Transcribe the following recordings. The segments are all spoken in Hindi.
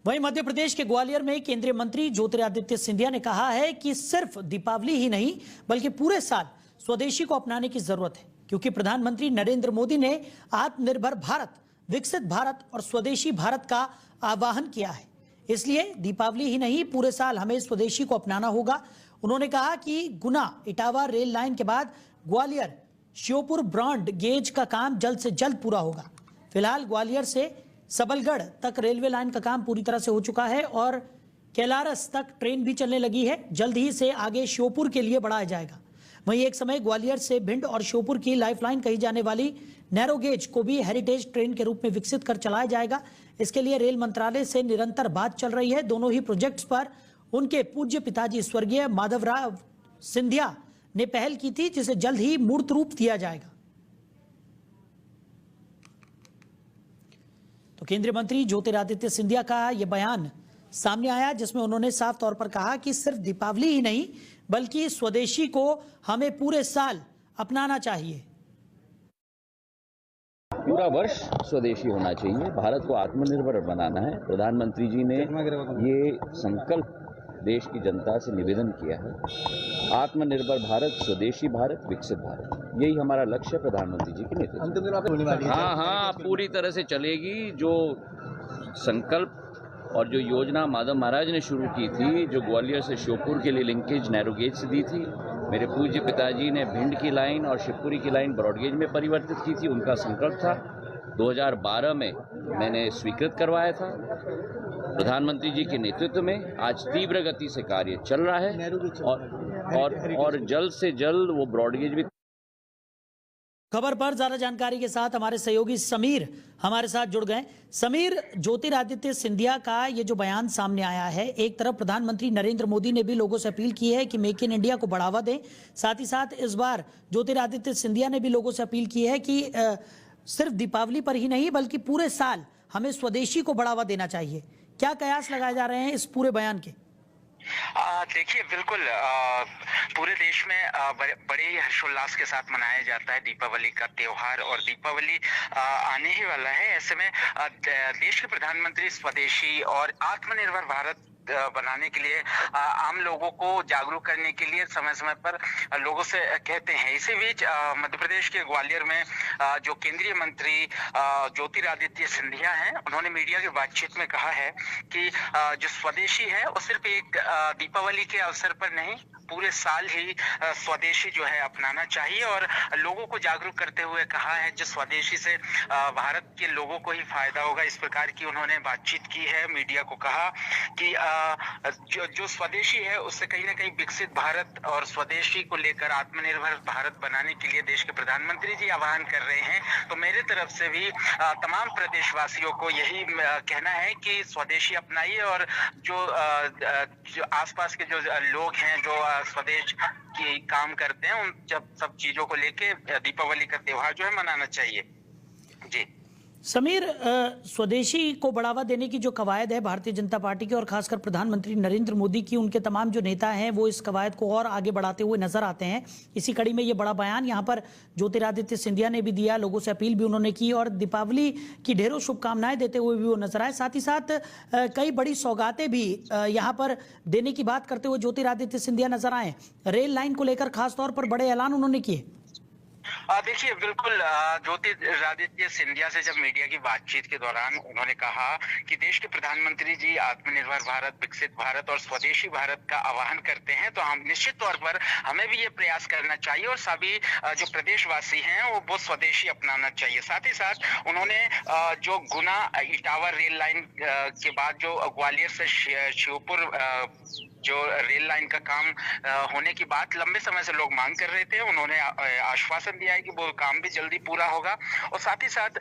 वहीं मध्य प्रदेश के ग्वालियर में केंद्रीय मंत्री ज्योतिरादित्य सिंधिया ने कहा है कि सिर्फ दीपावली ही नहीं बल्कि पूरे साल स्वदेशी को अपनाने की जरूरत है, क्योंकि प्रधानमंत्री नरेंद्र मोदी ने आत्मनिर्भर भारत, विकसित भारत और स्वदेशी भारत का आह्वान किया है। इसलिए दीपावली ही नहीं पूरे साल हमें स्वदेशी को अपनाना होगा। उन्होंने कहा कि गुना इटावा रेल लाइन के बाद ग्वालियर श्योपुर ब्रॉड गेज का काम जल्द से जल्द पूरा होगा। फिलहाल ग्वालियर से सबलगढ़ तक रेलवे लाइन का काम पूरी तरह से हो चुका है और कैलारस तक ट्रेन भी चलने लगी है। जल्द ही से आगे श्योपुर के लिए बढ़ाया जाएगा। वहीं एक समय ग्वालियर से भिंड और श्योपुर की लाइफलाइन कही जाने वाली नैरो गेज को भी हेरिटेज ट्रेन के रूप में विकसित कर चलाया जाएगा। इसके लिए रेल मंत्रालय से निरंतर बात चल रही है। दोनों ही प्रोजेक्ट्स पर उनके पूज्य पिताजी स्वर्गीय माधवराव सिंधिया ने पहल की थी, जिसे जल्द ही मूर्त रूप दिया जाएगा। तो केंद्रीय मंत्री ज्योतिरादित्य सिंधिया का यह बयान सामने आया, जिसमें उन्होंने साफ तौर पर कहा कि सिर्फ दीपावली ही नहीं बल्कि स्वदेशी को हमें पूरे साल अपनाना चाहिए। पूरा वर्ष स्वदेशी होना चाहिए, भारत को आत्मनिर्भर बनाना है। प्रधानमंत्री जी ने ये संकल्प देश की जनता से निवेदन किया है, आत्मनिर्भर भारत, स्वदेशी भारत, विकसित भारत, यही हमारा लक्ष्य है प्रधानमंत्री जी के नेतृत्व। हाँ, पूरी तरह से चलेगी। जो संकल्प और जो योजना माधव महाराज ने शुरू की थी, जो ग्वालियर से श्योपुर के लिए लिंकेज नैरो गेज से दी थी, मेरे पूज्य पिताजी ने भिंड की लाइन और शिवपुरी की लाइन ब्रॉडगेज में परिवर्तित की थी, उनका संकल्प था। 2012 में मैंने स्वीकृत करवाया था। प्रधानमंत्री जी के नेतृत्व में आज तीव्र गति से कार्य चल रहा है और जल्द से जल्द वो ब्रॉडगेज भी। खबर पर ज्यादा जानकारी के साथ हमारे सहयोगी समीर हमारे साथ जुड़ गए। समीर, ज्योतिरादित्य सिंधिया का ये जो बयान सामने आया है, एक तरफ प्रधानमंत्री नरेंद्र मोदी ने भी लोगों से अपील की है कि मेक इन इंडिया को बढ़ावा दें, साथ ही साथ इस बार ज्योतिरादित्य सिंधिया ने भी लोगों से अपील की है कि सिर्फ दीपावली पर ही नहीं बल्कि पूरे साल हमें स्वदेशी को बढ़ावा देना चाहिए। क्या कयास लगाए जा रहे हैं इस पूरे बयान के? देखिए, बिल्कुल पूरे देश में बड़े ही हर्षोल्लास के साथ मनाया जाता है दीपावली का त्योहार, और दीपावली आने ही वाला है। ऐसे में देश के प्रधानमंत्री स्वदेशी और आत्मनिर्भर भारत बनाने के लिए आम लोगों को जागरूक करने के लिए समय समय पर लोगों से कहते हैं। इसी बीच मध्य प्रदेश के ग्वालियर में जो केंद्रीय मंत्री ज्योतिरादित्य सिंधिया हैं, उन्होंने मीडिया की बातचीत में कहा है कि जो स्वदेशी है वो सिर्फ एक दीपावली के अवसर पर नहीं, पूरे साल ही स्वदेशी जो है अपनाना चाहिए, और लोगों को जागरूक करते हुए कहा है जो स्वदेशी से भारत के लोगों को ही फायदा होगा। इस प्रकार की उन्होंने बातचीत की है। मीडिया को कहा कि जो स्वदेशी है उससे कहीं ना कहीं विकसित भारत और स्वदेशी को लेकर आत्मनिर्भर भारत बनाने के लिए देश के प्रधानमंत्री जी आह्वान कर रहे हैं। तो मेरे तरफ से भी तमाम प्रदेशवासियों को यही कहना है कि स्वदेशी अपनाइए, और जो आसपास के जो लोग हैं जो स्वदेश की काम करते हैं, उन सब चीजों को लेके दीपावली का त्योहार जो है मनाना चाहिए। जी समीर, स्वदेशी को बढ़ावा देने की जो कवायद है भारतीय जनता पार्टी की और खासकर प्रधानमंत्री नरेंद्र मोदी की, उनके तमाम जो नेता हैं वो इस कवायद को और आगे बढ़ाते हुए नजर आते हैं। इसी कड़ी में ये बड़ा बयान यहाँ पर ज्योतिरादित्य सिंधिया ने भी दिया, लोगों से अपील भी उन्होंने की और दीपावली की ढेरों शुभकामनाएं देते हुए भी वो नजर आए। साथ ही साथ कई बड़ी सौगातें भी यहाँ पर देने की बात करते हुए ज्योतिरादित्य सिंधिया नजर आए। रेल लाइन को लेकर खासतौर पर बड़े ऐलान उन्होंने किए। देखिए, बिल्कुल ज्योतिरादित्य सिंधिया से जब मीडिया की बातचीत के दौरान उन्होंने कहा कि देश के प्रधानमंत्री जी आत्मनिर्भर भारत, विकसित भारत और स्वदेशी भारत का आह्वान करते हैं, तो हम निश्चित तौर पर हमें भी ये प्रयास करना चाहिए और सभी जो प्रदेशवासी हैं वो स्वदेशी अपनाना चाहिए। साथ ही साथ उन्होंने जो गुना इटावा रेल लाइन के बाद जो ग्वालियर से श्योपुर जो रेल लाइन का काम होने की बात लंबे समय से लोग मांग कर रहे थे, उन्होंने आश्वासन दिया है कि वो काम भी जल्दी पूरा होगा। और साथ ही साथ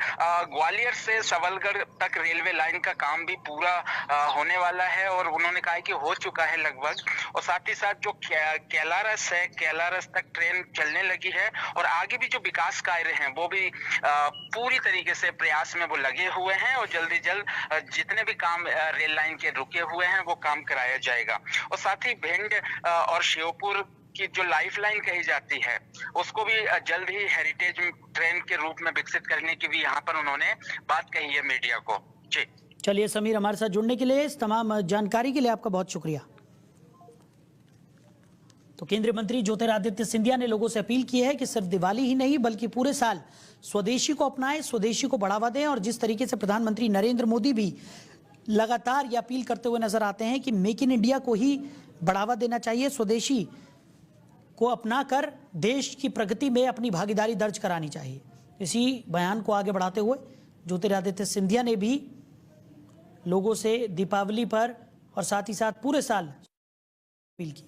ग्वालियर से सबलगढ़ तक रेलवे लाइन का काम भी पूरा होने वाला है, और उन्होंने कहा है कि हो चुका है लगभग। और साथ ही साथ जो कैलारस है, कैलारस तक ट्रेन चलने लगी है, और आगे भी जो विकास कार्य हैं वो भी पूरी तरीके से प्रयास में वो लगे हुए हैं, और जल्दी जल्द जितने भी काम रेल लाइन के रुके हुए हैं वो काम कराया जाएगा। और साथ ही भिंड और श्योपुर की जो लाइफलाइन कही जाती है उसको भी जल्द ही हेरिटेज ट्रेन के रूप में विकसित करने की भी यहाँ पर उन्होंने बात कही है मीडिया को। जी चलिए समीर, हमारे साथ जुड़ने के लिए, इस तमाम जानकारी के लिए आपका बहुत शुक्रिया। तो केंद्रीय मंत्री ज्योतिरादित्य सिंधिया ने लोगों से अपील की है कि सिर्फ दिवाली ही नहीं बल्कि पूरे साल स्वदेशी को अपनाएं, स्वदेशी को बढ़ावा दें। और जिस तरीके से प्रधानमंत्री नरेंद्र मोदी भी लगातार ये अपील करते हुए नजर आते हैं कि मेक इन इंडिया को ही बढ़ावा देना चाहिए, स्वदेशी को अपनाकर देश की प्रगति में अपनी भागीदारी दर्ज करानी चाहिए। इसी बयान को आगे बढ़ाते हुए ज्योतिरादित्य सिंधिया ने भी लोगों से दीपावली पर और साथ ही साथ पूरे साल अपील की।